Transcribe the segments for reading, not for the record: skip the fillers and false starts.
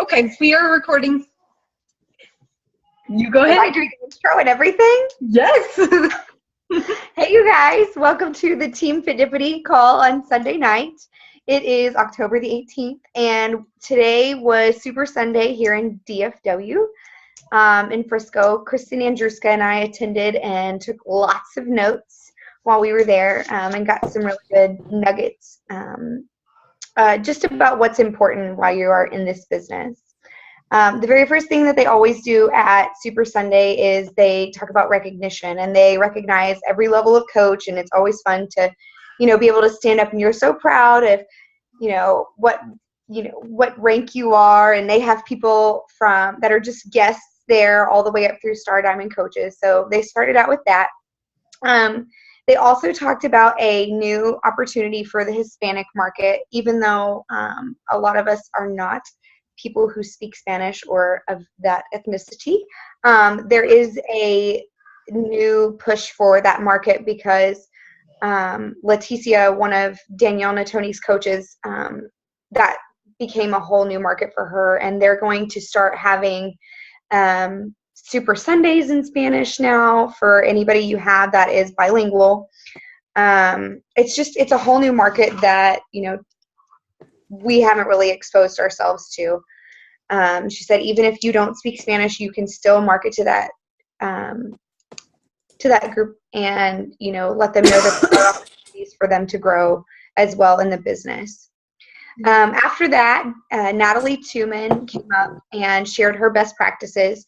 Okay, we are recording. You go ahead. Am I doing the intro and everything? Yes. Hey, you guys. Welcome to the Team Fitdipity call on Sunday night. It is October the 18th, and today was Super Sunday here in DFW in Frisco. Kristin, Andruska, and I attended and took lots of notes while we were there and got some really good nuggets just about what's important while you are in this business. The very first thing that they always do at Super Sunday is they talk about recognition, and they recognize every level of coach, and it's always fun to, be able to stand up, and you're so proud of, what rank you are, and they have people that are just guests there all the way up through Star Diamond coaches. So they started out with that. They also talked about a new opportunity for the Hispanic market, even though a lot of us are not people who speak Spanish or of that ethnicity. There is a new push for that market because Leticia, one of Danielle Natoni's coaches, that became a whole new market for her, and they're going to start having Super Sundays in Spanish now for anybody you have that is bilingual. It's a whole new market that, we haven't really exposed ourselves to. She said, even if you don't speak Spanish, you can still market to that group and, let them know that there are opportunities for them to grow as well in the business. After that, Natalie Tuman came up and shared her best practices.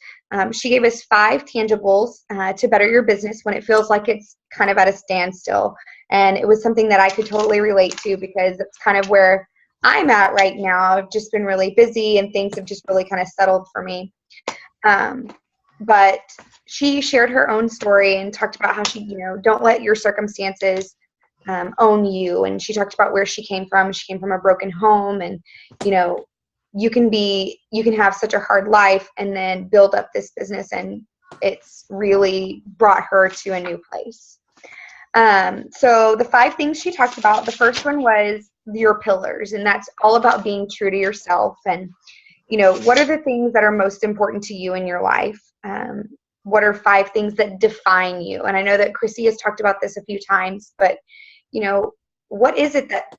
She gave us 5 tangibles to better your business when it feels like it's kind of at a standstill. And it was something that I could totally relate to because it's kind of where I'm at right now. I've just been really busy and things have just really kind of settled for me. But she shared her own story and talked about how she, don't let your circumstances own you. And she talked about where she came from. She came from a broken home, and, you can have such a hard life and then build up this business, and it's really brought her to a new place. So the 5 things she talked about, the first one was your pillars, and that's all about being true to yourself. And, what are the things that are most important to you in your life? What are 5 things that define you? And I know that Chrissy has talked about this a few times, but, what is it that,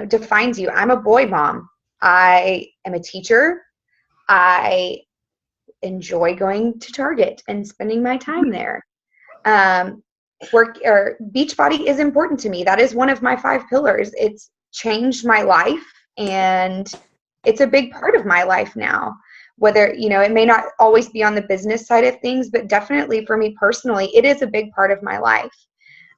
defines you? I'm a boy mom. I am a teacher. I enjoy going to Target and spending my time there. Beachbody is important to me. That is one of my 5 pillars. It's changed my life, and it's a big part of my life now. Whether, it may not always be on the business side of things, but definitely for me personally, it is a big part of my life.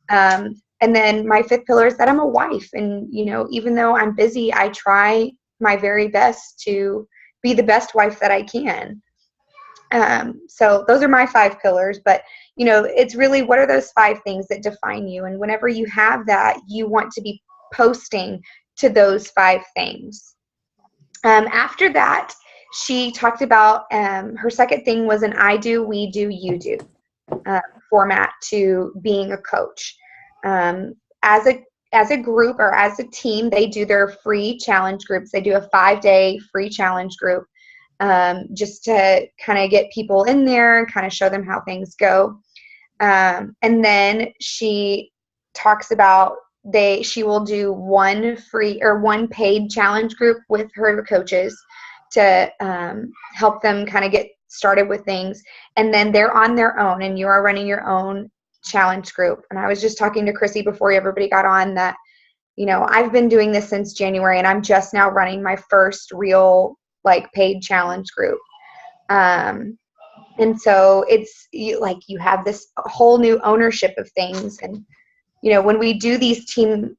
And then my 5th pillar is that I'm a wife. And, even though I'm busy, I try my very best to be the best wife that I can. So those are my 5 pillars, but, it's really, what are those 5 things that define you? And whenever you have that, you want to be posting to those 5 things. After that, she talked about her second thing was an I do, we do, you do format to being a coach. As a group or as a team, they do their free challenge groups. They do a 5-day free challenge group just to kind of get people in there and kind of show them how things go. And then she talks about she will do one free or one paid challenge group with her coaches to help them kind of get started with things. And then they're on their own, and you are running your own challenge group. And I was just talking to Chrissy before everybody got on that, I've been doing this since January, and I'm just now running my first real paid challenge group. And so it's you have this whole new ownership of things. And, when we do these team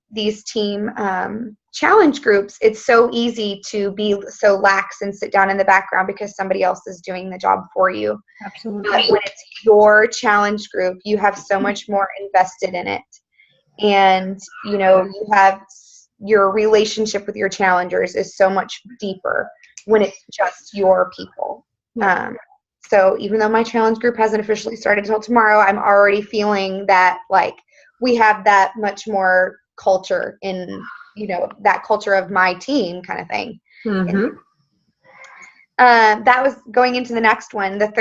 challenge groups, it's so easy to be so lax and sit down in the background because somebody else is doing the job for you. Absolutely. But when it's your challenge group, you have so much more invested in it. And, you have your relationship with your challengers is so much deeper when it's just your people. So even though my challenge group hasn't officially started until tomorrow, I'm already feeling that we have that much more culture in, that culture of my team kind of thing. Mm-hmm. That was going into the next one. The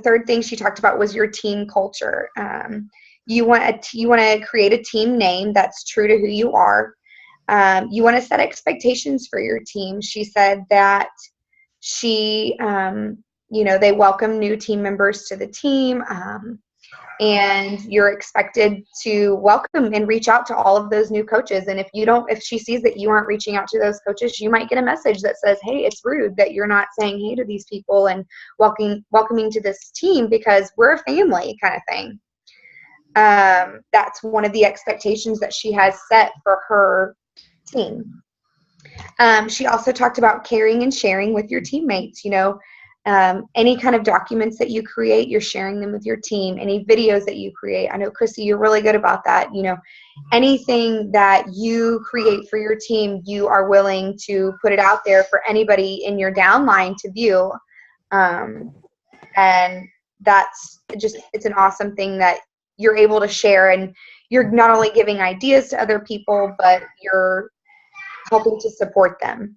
third thing she talked about was your team culture. You want to create a team name that's true to who you are. You want to set expectations for your team. She said that they welcome new team members to the team, and you're expected to welcome and reach out to all of those new coaches. And if she sees that you aren't reaching out to those coaches, you might get a message that says, hey, it's rude that you're not saying hey to these people and welcoming to this team, because we're a family kind of thing. That's one of the expectations that she has set for her team. She also talked about caring and sharing with your teammates. Any kind of documents that you create, you're sharing them with your team. Any videos that you create. I know, Chrissy, you're really good about that. Anything that you create for your team, you are willing to put it out there for anybody in your downline to view. And that's it's an awesome thing that you're able to share, and you're not only giving ideas to other people, but you're helping to support them.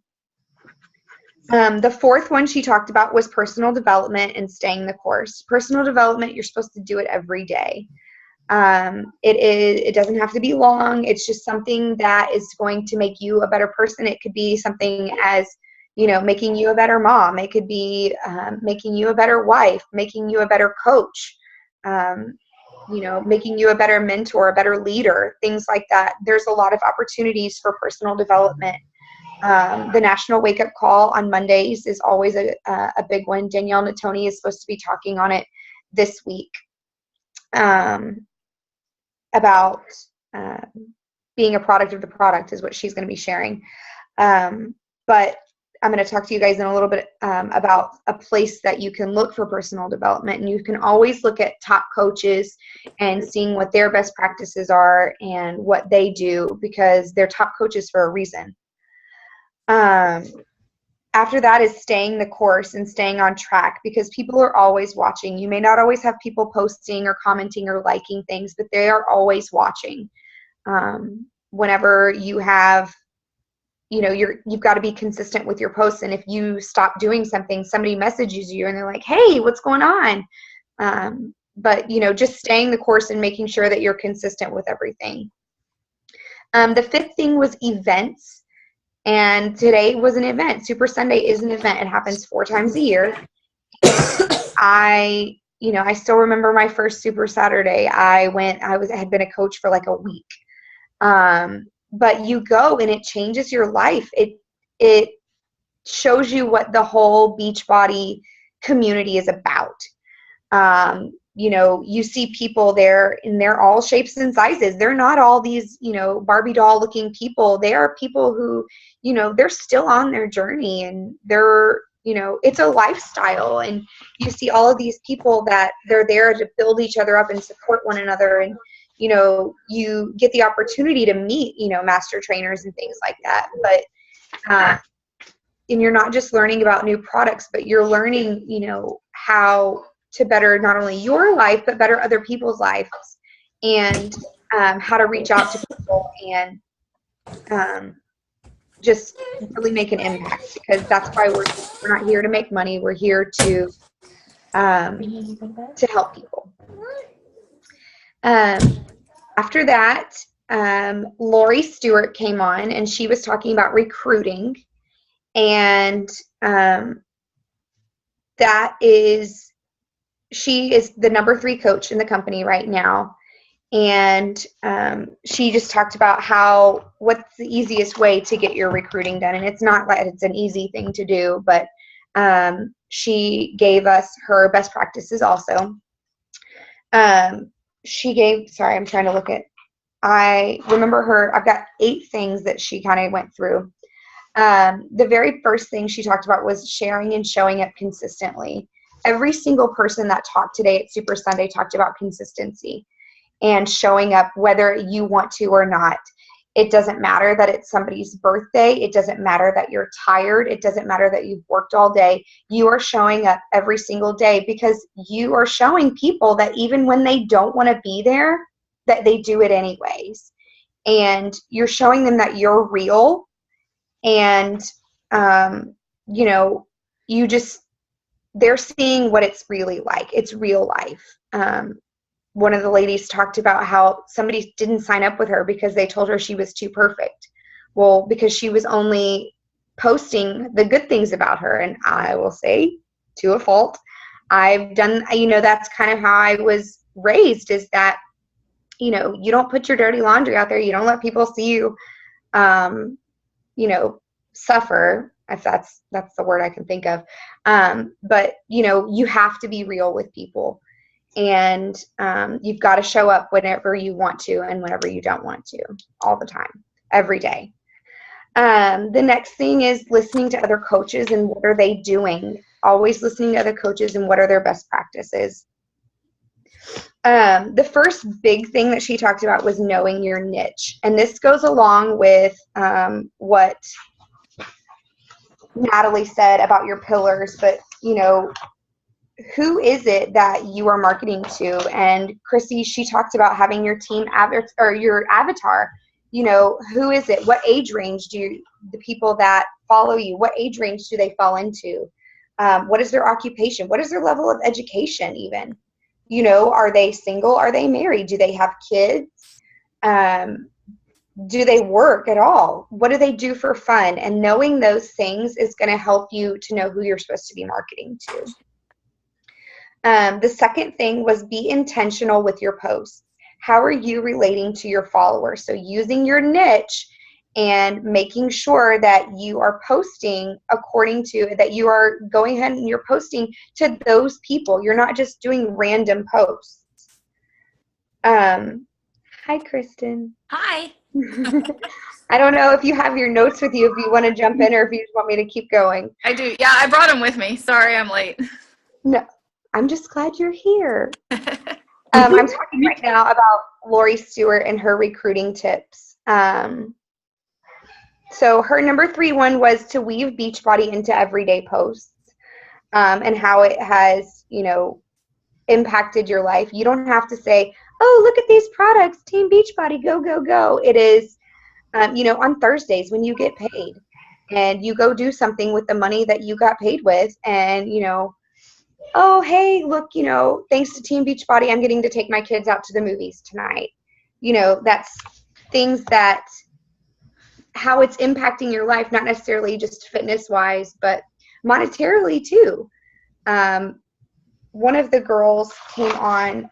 The fourth one she talked about was personal development and staying the course. Personal development, you're supposed to do it every day. It doesn't have to be long. It's just something that is going to make you a better person. It could be something as, making you a better mom. It could be making you a better wife, making you a better coach, making you a better mentor, a better leader, things like that. There's a lot of opportunities for personal development. The National Wake Up Call on Mondays is always a big one. Danielle Natoni is supposed to be talking on it this week, about being a product of the product is what she's going to be sharing. But I'm going to talk to you guys in a little bit about a place that you can look for personal development. And you can always look at top coaches and seeing what their best practices are and what they do, because they're top coaches for a reason. After that is staying the course and staying on track, because people are always watching. You may not always have people posting or commenting or liking things, but they are always watching. Whenever you have, you've got to be consistent with your posts. And if you stop doing something, somebody messages you and they're like, hey, what's going on? But just staying the course and making sure that you're consistent with everything. The fifth thing was events. And today was an event. Super Sunday is an event. It happens 4 times a year. I still remember my first Super Saturday. I had been a coach for like a week. But you go and it changes your life. It shows you what the whole Beachbody community is about. You see people there and they're all shapes and sizes. They're not all these, Barbie doll looking people. They are people who, they're still on their journey, and they're, it's a lifestyle. And you see all of these people that they're there to build each other up and support one another. And, you get the opportunity to meet, master trainers and things like that. But, and you're not just learning about new products, but you're learning, how to better not only your life, but better other people's lives, and how to reach out to people and just really make an impact, because that's why we're not here to make money. We're here to help people. After that, Lori Stewart came on, and she was talking about recruiting, and she is the number 3 coach in the company right now. And she just talked about what's the easiest way to get your recruiting done. And it's not like it's an easy thing to do, but she gave us her best practices also. Sorry, I'm trying to look at, I remember I've got 8 things that she kind of went through. The very first thing she talked about was sharing and showing up consistently. Every single person that talked today at Super Sunday talked about consistency and showing up whether you want to or not. It doesn't matter that it's somebody's birthday. It doesn't matter that you're tired. It doesn't matter that you've worked all day. You are showing up every single day, because you are showing people that even when they don't want to be there, that they do it anyways. And you're showing them that you're real. And, they're seeing what it's really like. It's real life. One of the ladies talked about how somebody didn't sign up with her because they told her she was too perfect. Well, because she was only posting the good things about her. And I will say, to a fault, I've done, that's kind of how I was raised, is that, you don't put your dirty laundry out there. You don't let people see you, suffer, if that's the word I can think of. But, you have to be real with people. And you've got to show up whenever you want to and whenever you don't want to, all the time, every day. The next thing is listening to other coaches and what are they doing. Always listening to other coaches and what are their best practices. The first big thing that she talked about was knowing your niche. And this goes along with what Natalie said about your pillars, but, who is it that you are marketing to? And Chrissy, she talked about having your team or your avatar. Who is it? What age range the people that follow you, what age range do they fall into? What is their occupation? What is their level of education even? Are they single? Are they married? Do they have kids? Do they work at all? What do they do for fun? And knowing those things is going to help you to know who you're supposed to be marketing to. The second thing was be intentional with your posts. How are you relating to your followers? So using your niche and making sure that you are posting according to, that you are going ahead and you're posting to those people. You're not just doing random posts. Hi, Kristin. Hi. I don't know if you have your notes with you, if you want to jump in or if you just want me to keep going. I do. Yeah, I brought them with me. Sorry, I'm late. No, I'm just glad you're here. I'm talking right now about Lori Stewart and her recruiting tips. So her number 3 one was to weave Beachbody into everyday posts, and how it has, impacted your life. You don't have to say, oh, look at these products, Team Beachbody, go, go, go. It is, on Thursdays when you get paid and you go do something with the money that you got paid with, and, oh, hey, look, thanks to Team Beachbody, I'm getting to take my kids out to the movies tonight. That's things that, how it's impacting your life, not necessarily just fitness-wise, but monetarily too. One of the girls came on,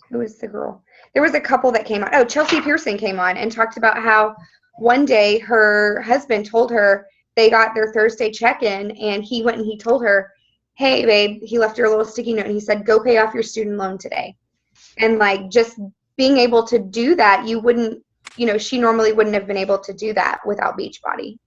who was the girl? There was a couple that came on. Oh, Chelsea Pearson came on and talked about how one day her husband told her they got their Thursday check-in, and he went and he told her, hey, babe, he left her a little sticky note, and he said, go pay off your student loan today. And, just being able to do that, you wouldn't, she normally wouldn't have been able to do that without Beachbody.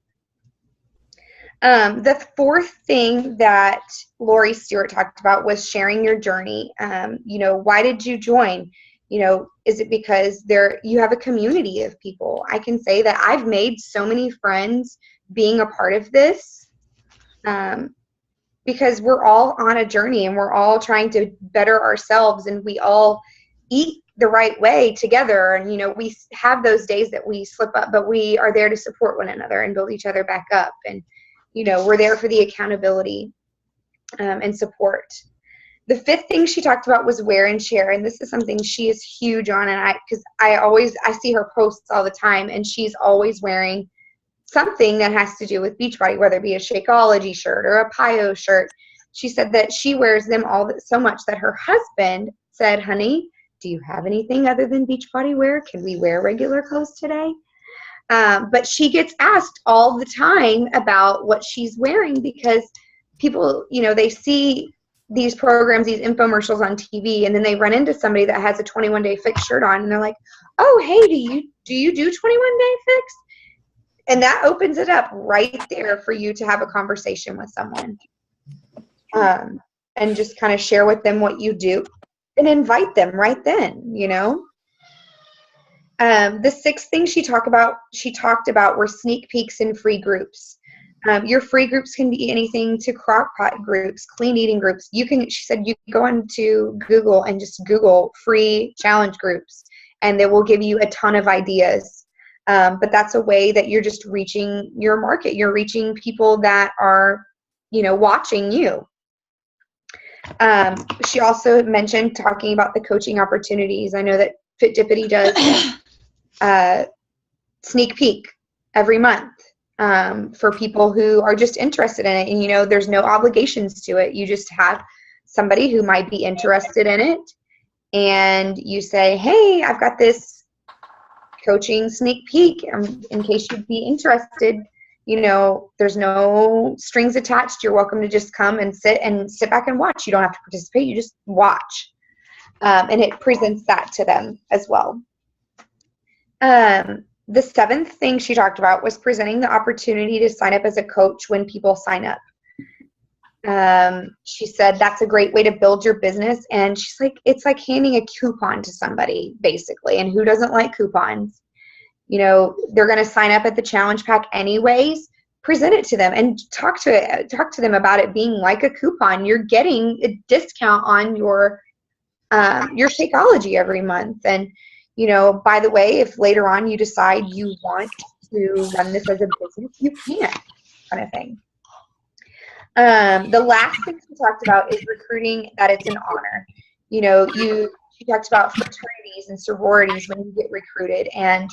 The fourth thing that Lori Stewart talked about was sharing your journey. Why did you join? Is it because you have a community of people? I can say that I've made so many friends being a part of this, because we're all on a journey and we're all trying to better ourselves, and we all eat the right way together. And, we have those days that we slip up, but we are there to support one another and build each other back up. And, we're there for the accountability and support. The fifth thing she talked about was wear and share. And this is something she is huge on. And because I see her posts all the time, and she's always wearing something that has to do with Beachbody, whether it be a Shakeology shirt or a Pio shirt. She said that she wears them so much that her husband said, honey, do you have anything other than Beachbody wear? Can we wear regular clothes today? But she gets asked all the time about what she's wearing, because people, they see these programs, these infomercials on TV, and then they run into somebody that has a 21-day fix shirt on, and they're like, oh, hey, do you do 21-day fix? And that opens it up right there for you to have a conversation with someone, and just kind of share with them what you do and invite them right then, The sixth thing she talked about were sneak peeks and free groups. Your free groups can be anything to crock-pot groups, clean eating groups. She said you go into Google and just Google free challenge groups, and they will give you a ton of ideas. But that's a way that you're just reaching your market. You're reaching people that are, watching you. She also mentioned talking about the coaching opportunities. I know that Fitdipity does sneak peek every month for people who are just interested in it. And, there's no obligations to it. You just have somebody who might be interested in it. And you say, hey, I've got this coaching sneak peek in case you'd be interested. There's no strings attached. You're welcome to just come and sit back and watch. You don't have to participate. You just watch. And it presents that to them as well. The seventh thing she talked about was presenting the opportunity to sign up as a coach when people sign up. She said that's a great way to build your business. And she's like, it's like handing a coupon to somebody, basically. And who doesn't like coupons? They're going to sign up at the challenge pack anyways. Present it to them and talk to them about it being like a coupon. You're getting a discount on your Shakeology every month. And, by the way, if later on you decide you want to run this as a business, you can, kind of thing. The last thing she talked about is recruiting, that it's an honor. She talked about fraternities and sororities when you get recruited, and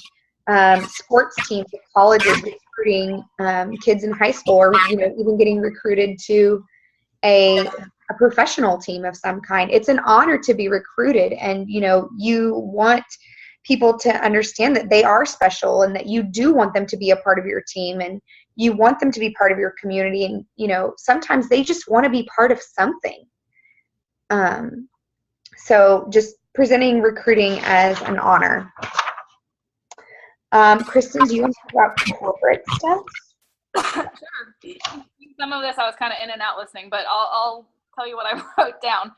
sports teams at colleges recruiting kids in high school, or even getting recruited to a professional team of some kind. It's an honor to be recruited, and you want people to understand that they are special and that you do want them to be a part of your team, and you want them to be part of your community. And sometimes they just want to be part of something. So just presenting recruiting as an honor. Kristin, do you want to talk about corporate stuff? Sure. Some of this I was kind of in and out listening, but I'll tell you what I wrote down.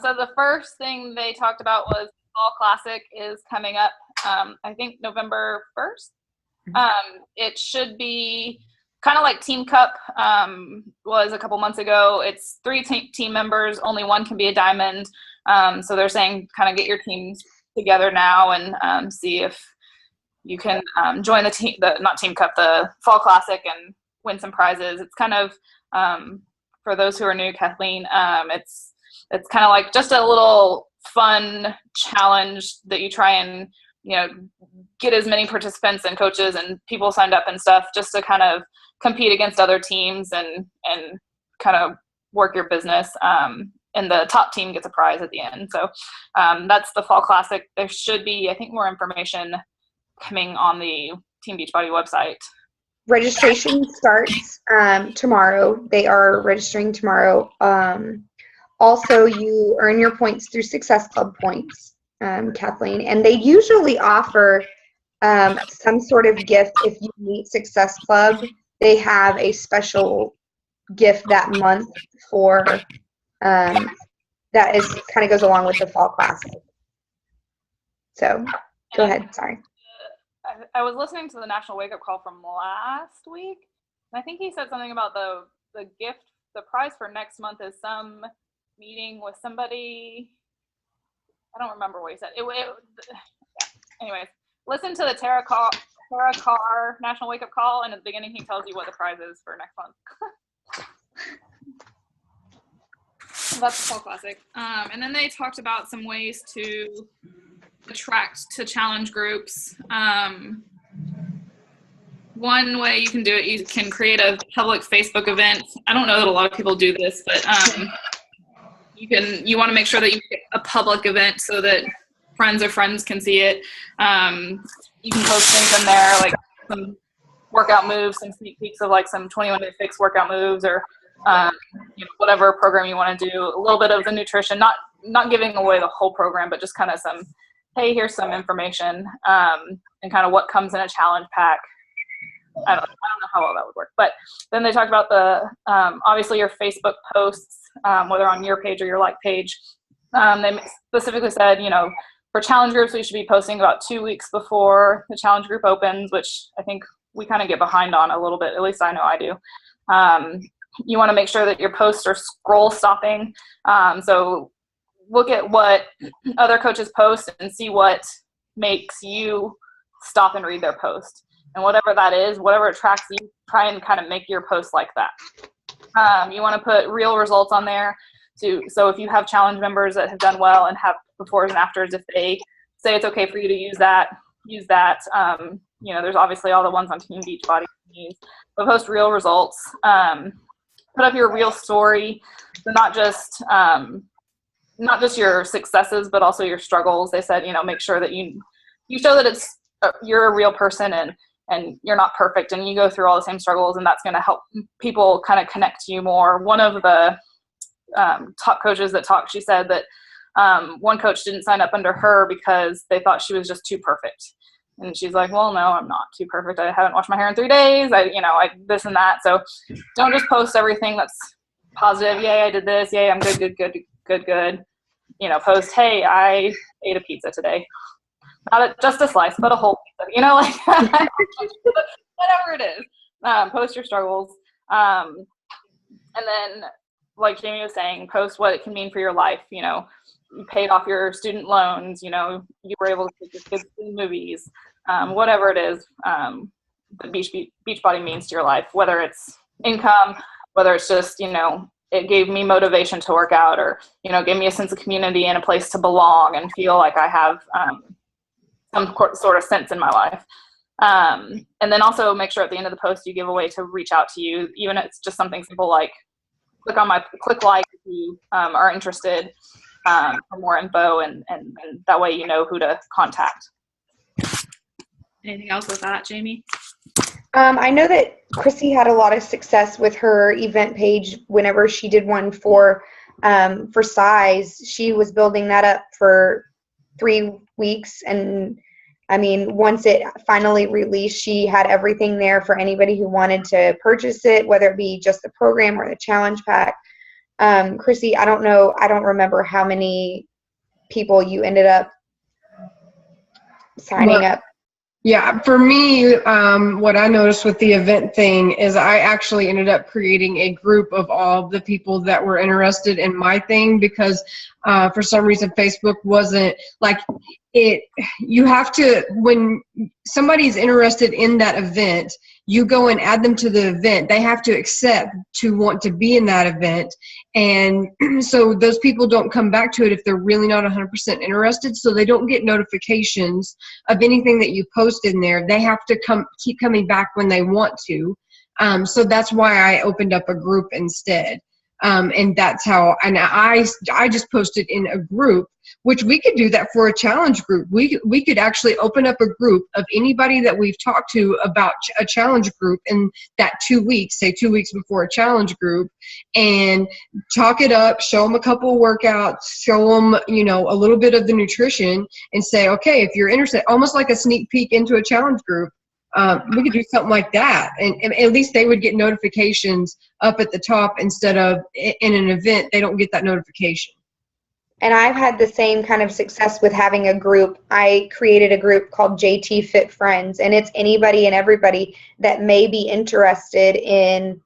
So the first thing they talked about was Fall Classic is coming up, I think November 1st. It should be kind of like Team Cup was a couple months ago. It's 3 team members, only one can be a diamond. So they're saying kind of get your teams together now and see if you can join not Team Cup, the Fall Classic, and win some prizes. It's kind of, for those who are new, Kathleen, it's kind of like just a little fun challenge that you try and, get as many participants and coaches and people signed up and stuff, just to kind of compete against other teams and kind of work your business. And the top team gets a prize at the end. So that's the Fall Classic. There should be, I think, more information coming on the Team Beachbody website. Registration starts tomorrow. They are registering tomorrow. Also, you earn your points through Success Club points, Kathleen, and they usually offer some sort of gift. If you meet Success Club, they have a special gift that month for that is kind of goes along with the Fall Classic. So go ahead. Sorry. I was listening to the National Wake Up Call from last week, and I think he said something about the gift. The prize for next month is some meeting with somebody. I don't remember what he said. Anyways, listen to the Tara Carr National Wake Up Call, and at the beginning he tells you what the prize is for next month. That's the Fall Classic. And then they talked about some ways to attract to challenge groups. One way you can do it, you can create a public Facebook event. I don't know that a lot of people do this, but you want to make sure that you get a public event so that friends of friends can see it. You can post things in there, like some workout moves, some sneak peeks of like some 21-day fix workout moves, or whatever program you want to do. A little bit of the nutrition, not giving away the whole program, but just kind of some, hey, here's some information, and kind of what comes in a challenge pack. I don't know how well that would work. But then they talked about the obviously your Facebook posts, whether on your page or your like page. They specifically said, for challenge groups, we should be posting about 2 weeks before the challenge group opens, which I think we kind of get behind on a little bit. At least I know I do. You want to make sure that your posts are scroll stopping. So look at what other coaches post and see what makes you stop and read their post. And whatever that is, whatever attracts you, try and kind of make your post like that. You want to put real results on there. So if you have challenge members that have done well and have befores and afters, if they say it's okay for you to use that. There's obviously all the ones on Team Beachbody, but post real results. Put up your real story, so not just your successes, but also your struggles. They said, make sure that you show that you're a real person and you're not perfect, and you go through all the same struggles, and that's going to help people kind of connect to you more. One of the top coaches that talked, she said that one coach didn't sign up under her because they thought she was just too perfect. And she's like, well, no, I'm not too perfect. I haven't washed my hair in 3 days. I this and that. So don't just post everything that's positive. Yay, I did this. Yay, I'm good. Post, hey, I ate a pizza today. Not just a slice, but a whole pizza. Whatever it is. Post your struggles. And then, like Jamie was saying, post what it can mean for your life. You paid off your student loans, you were able to take your kids to the movies, whatever it is that Beachbody means to your life, whether it's income, whether it's just, it gave me motivation to work out, or, gave me a sense of community and a place to belong and feel like I have some sort of sense in my life. And then also make sure at the end of the post you give a way to reach out to you, even if it's just something simple like click like if you are interested. For more info, and that way you know who to contact. Anything else with that, Jamie? I know that Chrissy had a lot of success with her event page whenever she did one for size. She was building that up for 3 weeks, and once it finally released, she had everything there for anybody who wanted to purchase it, whether it be just the program or the challenge pack. Chrissy, I don't remember how many people you ended up signing up. Yeah, for me, what I noticed with the event thing is I actually ended up creating a group of all the people that were interested in my thing, because for some reason Facebook wasn't like it. You have to, when somebody's interested in that event, you go and add them to the event. They have to accept to want to be in that event. And so those people don't come back to it if they're really not 100% interested. So they don't get notifications of anything that you post in there. They have to keep coming back when they want to. So that's why I opened up a group instead. And that's how, and I just posted in a group, which we could do that for a challenge group. We could actually open up a group of anybody that we've talked to about a challenge group in that 2 weeks, say 2 weeks before a challenge group, and talk it up, show them a couple of workouts, show them, a little bit of the nutrition, and say, okay, if you're interested, almost like a sneak peek into a challenge group. We could do something like that, and at least they would get notifications up at the top instead of in an event they don't get that notification. And I've had the same kind of success with having a group. I created a group called JT Fit Friends, and it's anybody and everybody that may be interested in,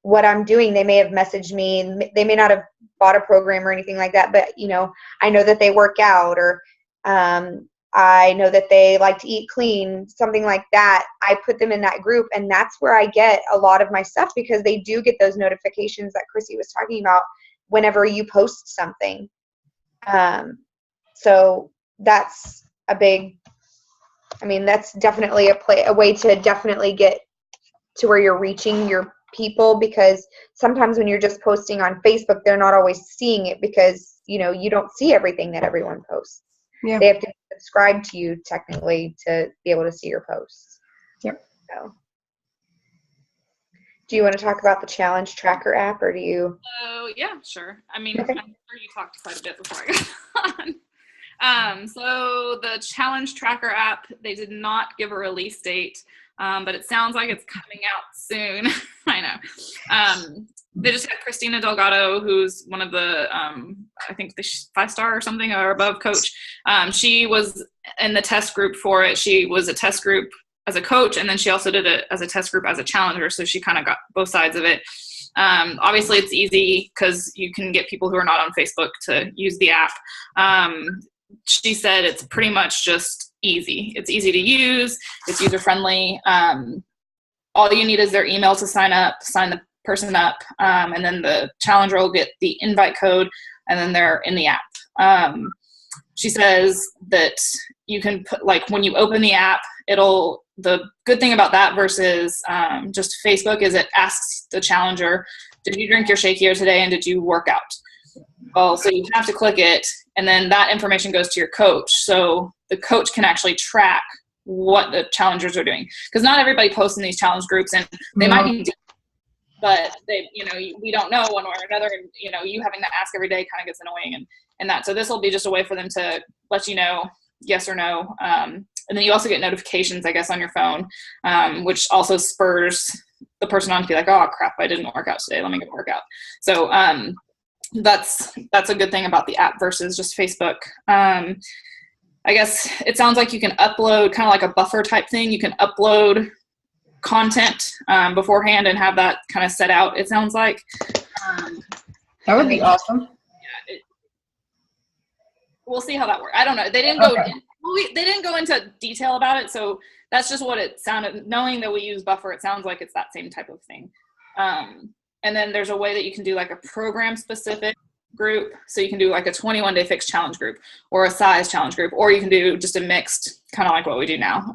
what I'm doing. They may have messaged me. They may not have bought a program or anything like that, but, I know that they work out, or I know that they like to eat clean, something like that. I put them in that group, and that's where I get a lot of my stuff, because they do get those notifications that Chrissy was talking about whenever you post something. So that's a big, that's definitely a way to definitely get to where you're reaching your people, because sometimes when you're just posting on Facebook, they're not always seeing it, because, you don't see everything that everyone posts. Yeah. They have to subscribe to you technically to be able to see your posts. Yep. So, do you want to talk about the challenge tracker app, or do you? Yeah, sure. Okay. I'm sure you talked quite a bit before I got on. So the challenge tracker app, they did not give a release date, but it sounds like it's coming out soon. I know. They just had Christina Delgado, who's one of the, I think the 5-star or something or above coach. She was in the test group for it. She was a test group as a coach, and then she also did it as a test group as a challenger. So she kind of got both sides of it. Obviously it's easy because you can get people who are not on Facebook to use the app. She said it's pretty much just easy. It's easy to use. It's user friendly. All you need is their email to sign the person up, and then the challenger will get the invite code, and then they're in the app. She says that you can put, like, when you open the app, the good thing about that versus just Facebook is it asks the challenger, did you drink your Shakio today and did you work out? Well, so you have to click it, and then that information goes to your coach. So the coach can actually track what the challengers are doing, because not everybody posts in these challenge groups, and they might be, but they, we don't know one way or another, and you having to ask every day kind of gets annoying, and that. So this will be just a way for them to let you know yes or no, and then you also get notifications, I guess, on your phone, which also spurs the person on to be like, oh crap, I didn't work out today, let me go work out. So that's a good thing about the app versus just Facebook. I guess it sounds like you can upload, kind of like a buffer type thing. You can upload content beforehand and have that kind of set out, it sounds like. That would be awesome. Yeah, we'll see how that works. I don't know. They didn't go into detail about it, so that's just what it sounded. Knowing that we use buffer, it sounds like it's that same type of thing. And then there's a way that you can do like a program specific group. So you can do like a 21-day fixed challenge group or a size challenge group, or you can do just a mixed, kind of like what we do now,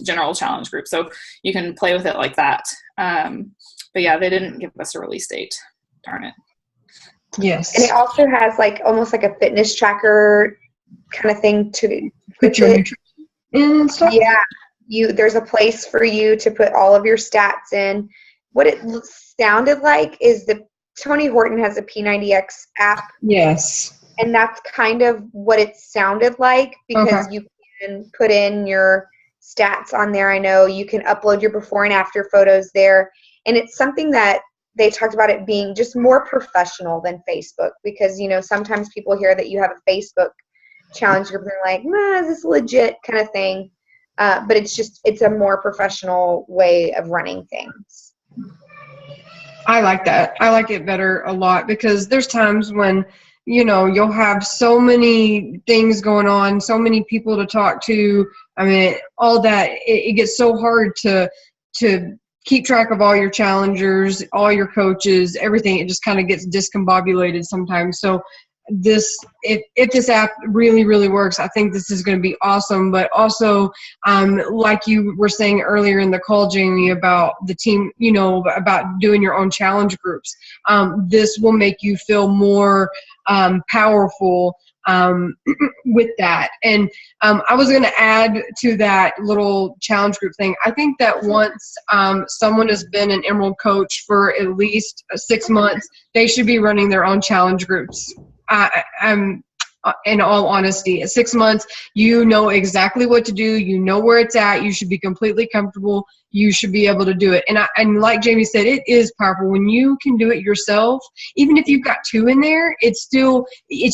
general challenge group. So you can play with it like that. But yeah, they didn't give us a release date. Darn it. Yes. And it also has like almost like a fitness tracker kind of thing to put your nutrition in and stuff. Yeah. There's a place for you to put all of your stats in. What it sounded like is the Tony Horton has a P90X app. Yes. And that's kind of what it sounded like, because you can put in your stats on there. I know you can upload your before and after photos there. And it's something that they talked about it being just more professional than Facebook, because, sometimes people hear that you have a Facebook challenge group and they're like, is this legit kind of thing? But it's a more professional way of running things. I like that. I like it better a lot, because there's times when, you'll have so many things going on, so many people to talk to. I mean, all that, it gets so hard to keep track of all your challengers, all your coaches, everything. It just kind of gets discombobulated sometimes. So if this app really, really works, I think this is going to be awesome. But also, like you were saying earlier in the call, Jamie, about the team, about doing your own challenge groups, this will make you feel more powerful with that. And I was going to add to that little challenge group thing. I think that once someone has been an Emerald coach for at least 6 months, they should be running their own challenge groups. I'm in all honesty, at 6 months, you know exactly what to do. You know where it's at. You should be completely comfortable. You should be able to do it. And like Jamie said, it is powerful when you can do it yourself. Even if you've got 2 in there, it's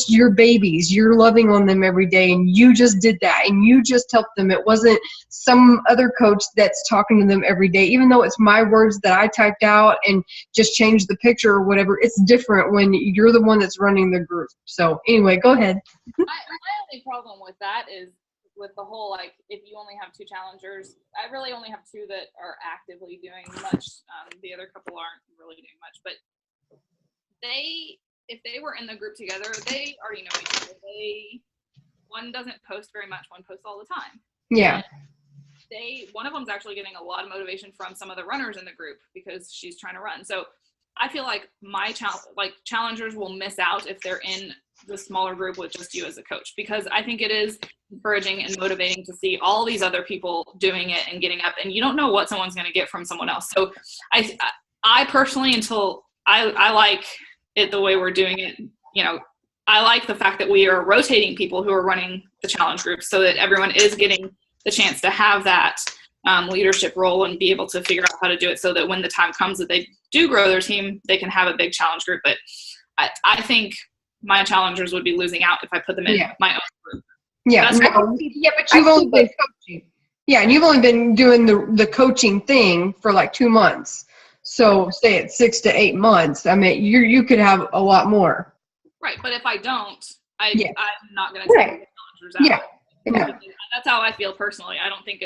your babies. You're loving on them every day, and you just did that, and you just helped them. It wasn't some other coach that's talking to them every day. Even though it's my words that I typed out and just changed the picture or whatever, it's different when you're the one that's running the group. So anyway, go ahead. My only problem with that is with the whole, like, if you only have 2 challengers, I really only have 2 that are actively doing much. The other couple aren't really doing much, but if they were in the group together, they already know each other. One doesn't post very much, one posts all the time. Yeah. One of them's actually getting a lot of motivation from some of the runners in the group because she's trying to run. So I feel like challengers will miss out if they're in the smaller group with just you as a coach, because I think it is encouraging and motivating to see all these other people doing it and getting up, and you don't know what someone's going to get from someone else. So I personally, until I like it the way we're doing it, I like the fact that we are rotating people who are running the challenge groups so that everyone is getting the chance to have that leadership role and be able to figure out how to do it, so that when the time comes that they do grow their team, they can have a big challenge group. But I think my challengers would be losing out if I put them in my own group. Yeah. But you've only been coaching. Yeah, and you've only been doing the coaching thing for like 2 months. So say it's 6 to 8 months. I mean, you could have a lot more. Right, but if I don't, I'm not going to take the challengers out. Yeah. Yeah. That's how I feel personally. I don't think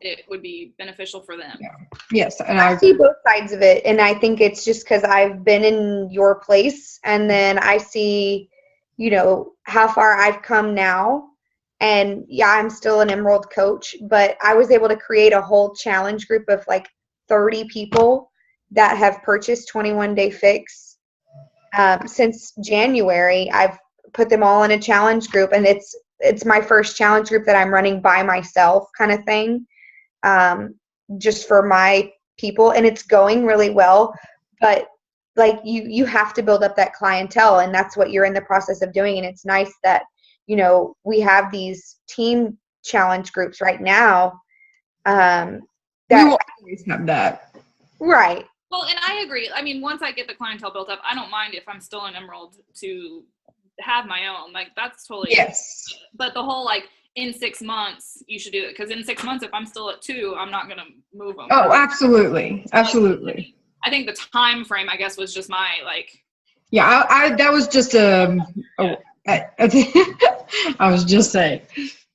it would be beneficial for them. Yeah. Yes, and I see both sides of it, and I think it's just because I've been in your place, and then I see, how far I've come now. And yeah, I'm still an Emerald coach, but I was able to create a whole challenge group of like 30 people that have purchased 21 Day Fix. Since January, I've put them all in a challenge group, and it's my first challenge group that I'm running by myself kind of thing, just for my people, and it's going really well. But like you have to build up that clientele, and that's what you're in the process of doing. And it's nice that we have these team challenge groups right now. we will always have that. Right. Well, and I agree. I mean, once I get the clientele built up, I don't mind if I'm still an Emerald to have my own. Like, that's totally Yes. But the whole like in 6 months you should do it, because in 6 months if I'm still at 2, I'm not gonna move them. Oh, absolutely. I think the time frame, I guess, was just my like. Yeah, I that was just I was just saying.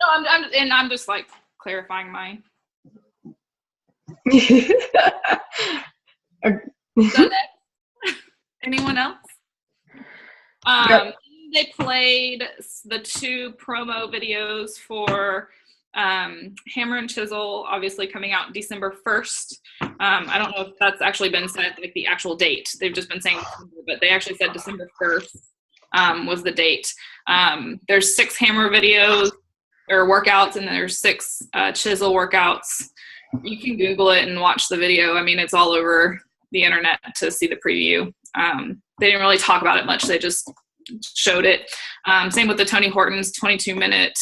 No, I'm just like clarifying my. So anyone else? Yep. They played the 2 promo videos for Hammer and Chisel, obviously coming out December 1st. I don't know if that's actually been said, like the actual date. They've just been saying December, but they actually said December 1st was the date. There's 6 Hammer videos or workouts, and there's 6 Chisel workouts. You can Google it and watch the video. I mean, it's all over the internet to see the preview. They didn't really talk about it much. They just showed it. Same with the Tony Horton's 22-minute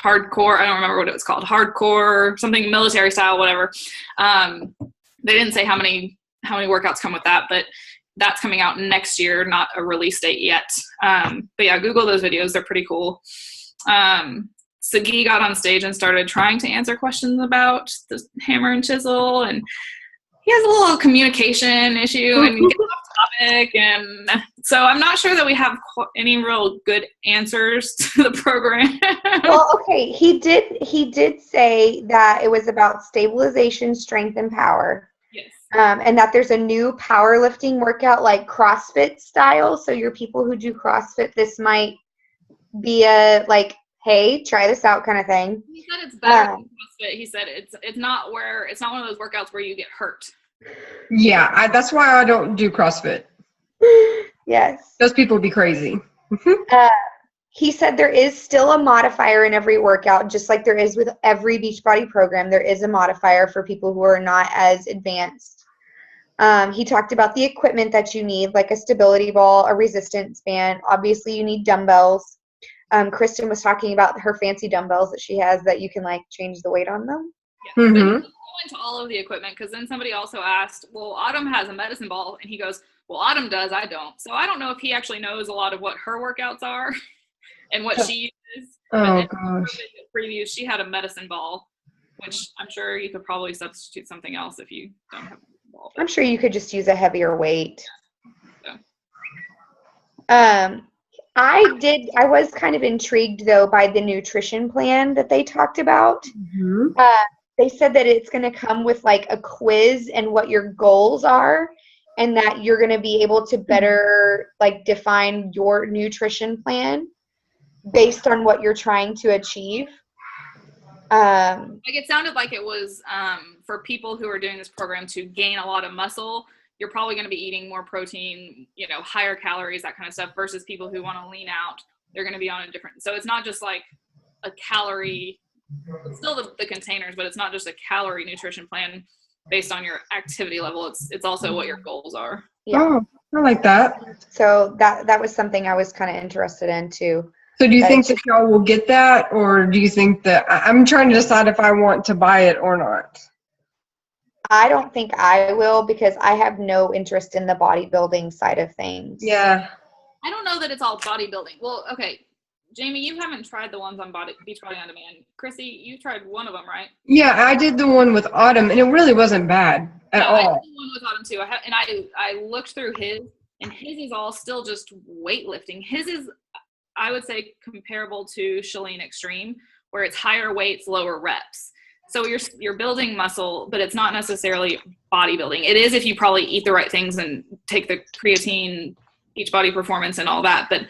hardcore. I don't remember what it was called. Hardcore, something military style, whatever. They didn't say how many workouts come with that, but that's coming out next year, not a release date yet. But yeah, Google those videos. They're pretty cool. Sagi got on stage and started trying to answer questions about the Hammer and Chisel, and he has a little communication issue and gets off topic, and so I'm not sure that we have any real good answers to the program. Well, okay, he did say that it was about stabilization, strength, and power. Yes. And that there's a new powerlifting workout like CrossFit style. So your people who do CrossFit, this might be a like, hey, try this out kind of thing. He said it's better than CrossFit. He said it's not one of those workouts where you get hurt. Yeah, that's why I don't do CrossFit. Yes. Those people would be crazy. He said there is still a modifier in every workout, just like there is with every Beachbody program. There is a modifier for people who are not as advanced. He talked about the equipment that you need, like a stability ball, a resistance band. Obviously, you need dumbbells. Kristin was talking about her fancy dumbbells that she has that you can like change the weight on them. Yeah. Mm-hmm. But he go into all of the equipment, because then somebody also asked, well, Autumn has a medicine ball, and he goes, well, Autumn does, I don't. So I don't know if he actually knows a lot of what her workouts are and what she uses. Oh, but gosh. in the preview, she had a medicine ball, which I'm sure you could probably substitute something else if you don't have a medicine ball. I'm sure you could just use a heavier weight. So. I was kind of intrigued though by the nutrition plan that they talked about. Mm-hmm. They said that it's going to come with like a quiz and what your goals are, and that you're going to be able to better like define your nutrition plan based on what you're trying to achieve. Like it sounded like it was for people who are doing this program to gain a lot of muscle. You're probably going to be eating more protein, higher calories, that kind of stuff, versus people who want to lean out. They're going to be on a different. So it's not just like a calorie, it's still the containers, but it's not just a calorie nutrition plan based on your activity level. It's also what your goals are. Yeah. Oh, I like that. So that was something I was kind of interested in too. So do you think that y'all will get that, or do you think that I'm trying to decide if I want to buy it or not? I don't think I will, because I have no interest in the bodybuilding side of things. Yeah. I don't know that it's all bodybuilding. Well, okay, Jamie, you haven't tried the ones on Beachbody On Demand. Chrissy, you tried one of them, right? Yeah, I did the one with Autumn, and it really wasn't bad at all. I did the one with Autumn too. I looked through his, and his is all still just weightlifting. His is, I would say, comparable to Chalene Extreme, where it's higher weights, lower reps. So you're building muscle, but it's not necessarily bodybuilding. It is if you probably eat the right things and take the creatine, Beachbody Performance and all that. But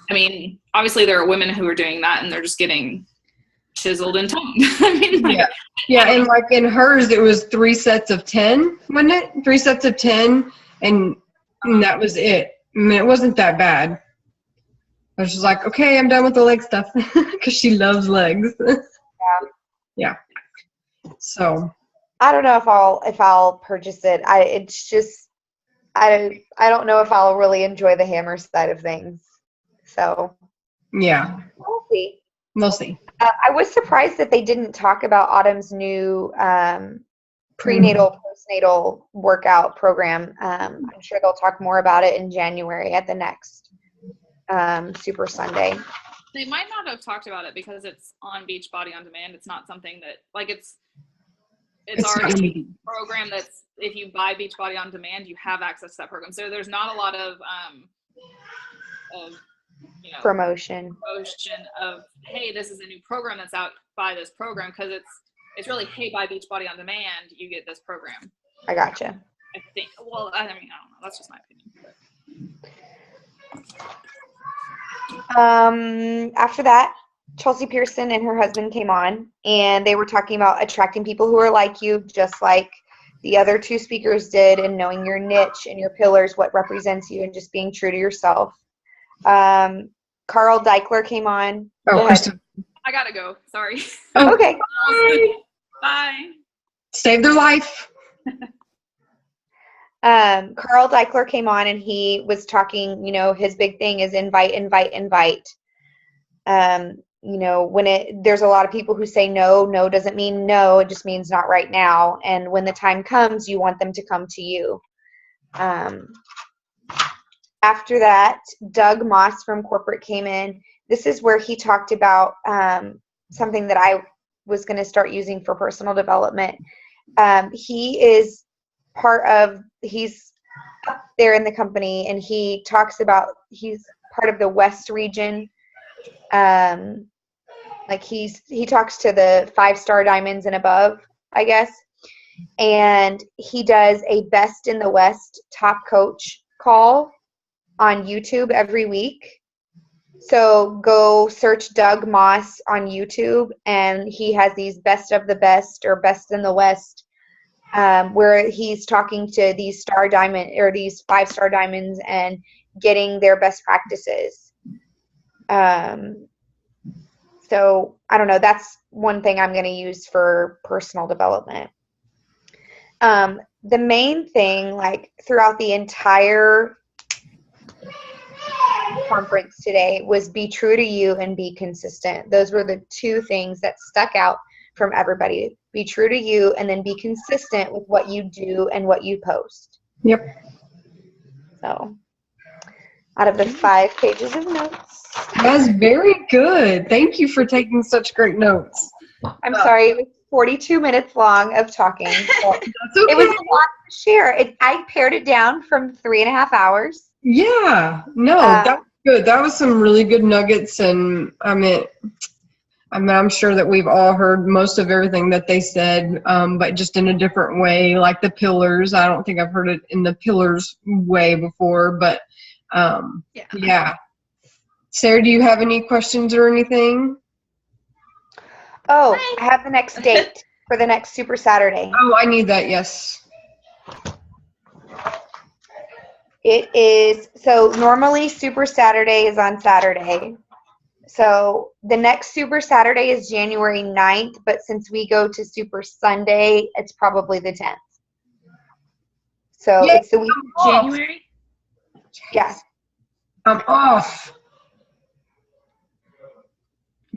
I mean, obviously there are women who are doing that and they're just getting chiseled and toned. I mean, like, yeah, and like in hers, it was 3 sets of 10, wasn't it? 3 sets of 10, and that was it. I mean, it wasn't that bad. I was just like, okay, I'm done with the leg stuff because she loves legs. Yeah. So I don't know if I'll purchase it. It's just I don't know if I'll really enjoy the hammer side of things. So yeah, we'll see. We'll see. I was surprised that they didn't talk about Autumn's new prenatal, postnatal workout program. I'm sure they'll talk more about it in January at the next Super Sunday. They might not have talked about it because it's on Beachbody On Demand. It's not something that, like, it's already a program that's, if you buy Beachbody On Demand, you have access to that program. So there's not a lot of promotion of, hey, this is a new program that's out, buy this program, because it's really, hey, buy Beachbody On Demand, you get this program. I gotcha. I think, well, I mean, I don't know. That's just my opinion. After that, Chelsea Pearson and her husband came on, and they were talking about attracting people who are like you, just like the other two speakers did, and knowing your niche and your pillars, what represents you, and just being true to yourself. Carl Deichler came on. Oh, Kristin. I gotta go. Sorry. Oh. Okay. Bye. Save their life. Carl Deichler came on, and he was talking, his big thing is invite. There's a lot of people who say no doesn't mean no, it just means not right now. And when the time comes, you want them to come to you. After that, Doug Moss from corporate came in. This is where he talked about something that I was going to start using for personal development. He's up there in the company, and he talks about, he's part of the West region. He talks to the 5-star diamonds and above, I guess. And he does a Best in the West top coach call on YouTube every week. So go search Doug Moss on YouTube, and he has these Best of the Best or Best in the West, where he's talking to these star diamond or these 5-star diamonds and getting their best practices. So I don't know, that's one thing I'm going to use for personal development. The main thing, like throughout the entire conference today, was be true to you and be consistent. Those were the two things that stuck out from everybody. Be true to you, and then be consistent with what you do and what you post. Yep. So out of the 5 pages of notes. That's very good. Thank you for taking such great notes. I'm sorry, it was 42 minutes long of talking. So That's okay. It was a lot to share. I pared it down from 3.5 hours. Yeah. No, that was good. That was some really good nuggets, and I'm sure that we've all heard most of everything that they said, but just in a different way, like the pillars. I don't think I've heard it in the pillars way before, but yeah. Sarah, do you have any questions or anything? Oh, I have the next date for the next Super Saturday. Oh, I need that, yes. It is, so normally Super Saturday is on Saturday. So the next Super Saturday is January 9th, but since we go to Super Sunday, it's probably the 10th. So it's the week of January? Yes. I'm off.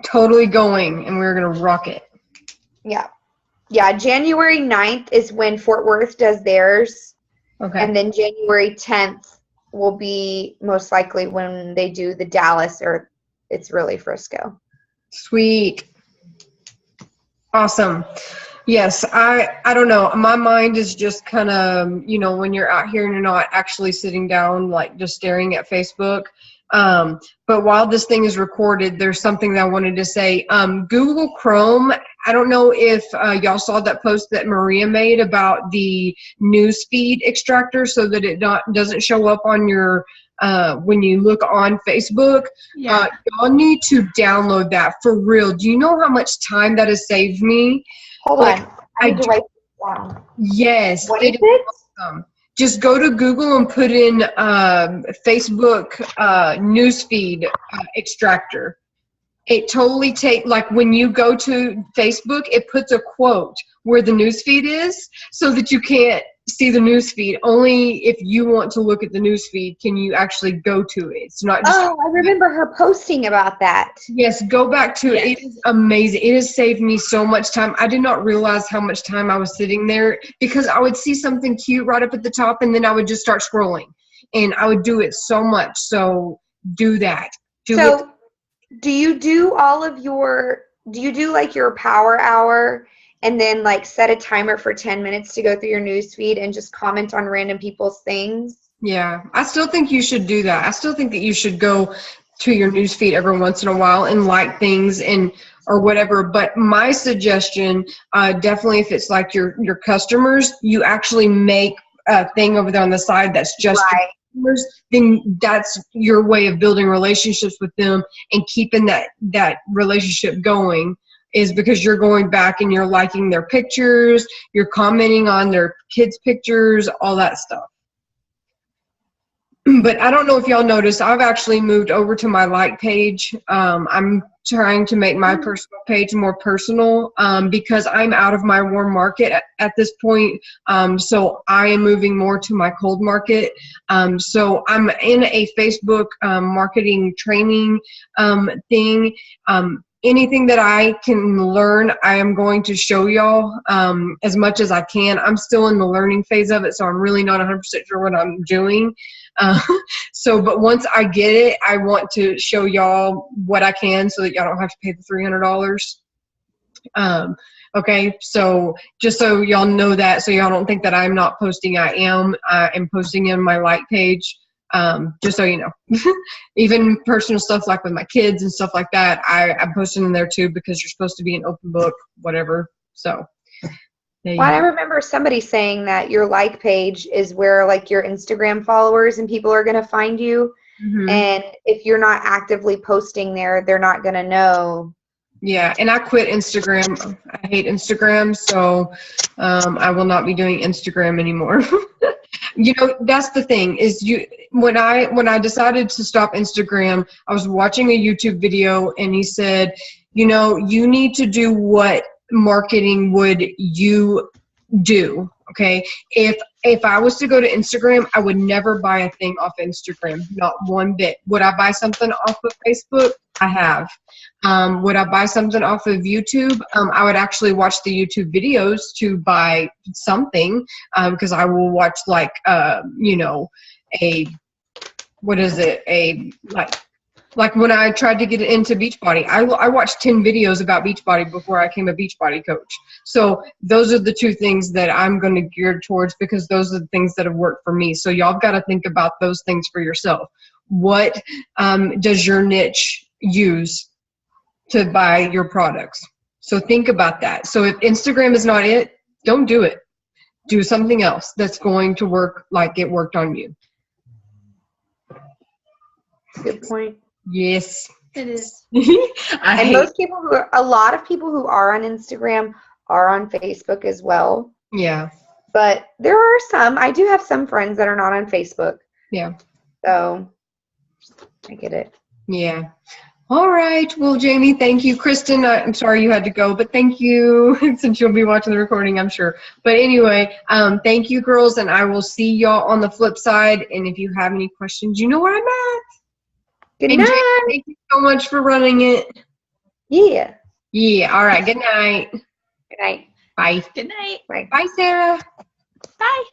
Totally going, and we're going to rock it. Yeah. Yeah, January 9th is when Fort Worth does theirs. Okay. And then January 10th will be most likely when they do the Dallas, or it's really Frisco. Sweet. Awesome. Yes, I don't know. My mind is just kind of, when you're out here and you're not actually sitting down, like just staring at Facebook, But while this thing is recorded, there's something that I wanted to say. Google Chrome, I don't know if y'all saw that post that Maria made about the newsfeed extractor so that it doesn't show up on your when you look on Facebook. Yeah. Y'all need to download that for real. Do you know how much time that has saved me? Hold on. I need to write this down. Yes. What is it? Awesome. Just go to Google and put in Facebook newsfeed extractor. It totally like when you go to Facebook, it puts a quote where the newsfeed is so that you can't see the newsfeed. Only if you want to look at the newsfeed can you actually go to it. It's not just. Oh, I remember her posting about that. Yes, go back to it. Yes. It is amazing. It has saved me so much time. I did not realize how much time I was sitting there because I would see something cute right up at the top and then I would just start scrolling. And I would do it so much. So do that. Do you do like your power hour and then like set a timer for 10 minutes to go through your news feed and just comment on random people's things? Yeah, I still think you should do that. I still think that you should go to your newsfeed every once in a while and like things or whatever. But my suggestion, definitely if it's like your customers, you actually make a thing over there on the side that's just Right. customers, then that's your way of building relationships with them and keeping that relationship going. Is because you're going back and you're liking their pictures, you're commenting on their kids' pictures, all that stuff. But I don't know if y'all noticed, I've actually moved over to my like page. I'm trying to make my personal page more personal because I'm out of my warm market at this point. So I am moving more to my cold market. So I'm in a Facebook marketing training thing. Anything that I can learn, I am going to show y'all as much as I can. I'm still in the learning phase of it, so I'm really not 100% sure what I'm doing. But once I get it, I want to show y'all what I can so that y'all don't have to pay the $300. Okay, so just so y'all know that, so y'all don't think that I'm not posting, I am posting in my like page. Just so you know. Even personal stuff like with my kids and stuff like that, I'm posting in there too because you're supposed to be an open book, whatever. So I remember somebody saying that your like page is where like your Instagram followers and people are going to find you. Mm-hmm. And if you're not actively posting there, they're not going to know. Yeah, and I quit Instagram. I hate Instagram, so I will not be doing Instagram anymore. You know, that's the thing is when I decided to stop Instagram, I was watching a YouTube video and he said, you know, you need to do what marketing would you do. Okay. If I was to go to Instagram, I would never buy a thing off Instagram, not one bit. Would I buy something off of Facebook? I have. Would I buy something off of YouTube? I would actually watch the YouTube videos to buy something because I will watch like, like when I tried to get into Beachbody, I watched 10 videos about Beachbody before I became a Beachbody coach. So those are the two things that I'm going to gear towards because those are the things that have worked for me. So y'all got to think about those things for yourself. What does your niche use to buy your products? So think about that. So if Instagram is not it, don't do it. Do something else that's going to work like it worked on you. Good point. Yes. It is. A lot of people who are on Instagram are on Facebook as well. Yeah. But there are I do have some friends that are not on Facebook. Yeah. So I get it. Yeah. All right. Well, Jamie, thank you. Kristin, I'm sorry you had to go, but thank you since you'll be watching the recording, I'm sure. But anyway, thank you, girls, and I will see y'all on the flip side. And if you have any questions, you know where I'm at. Good and night. Jamie, thank you so much for running it. Yeah. Yeah. All right. Good night. Good night. Bye. Good night. Bye. Bye, Sarah. Bye.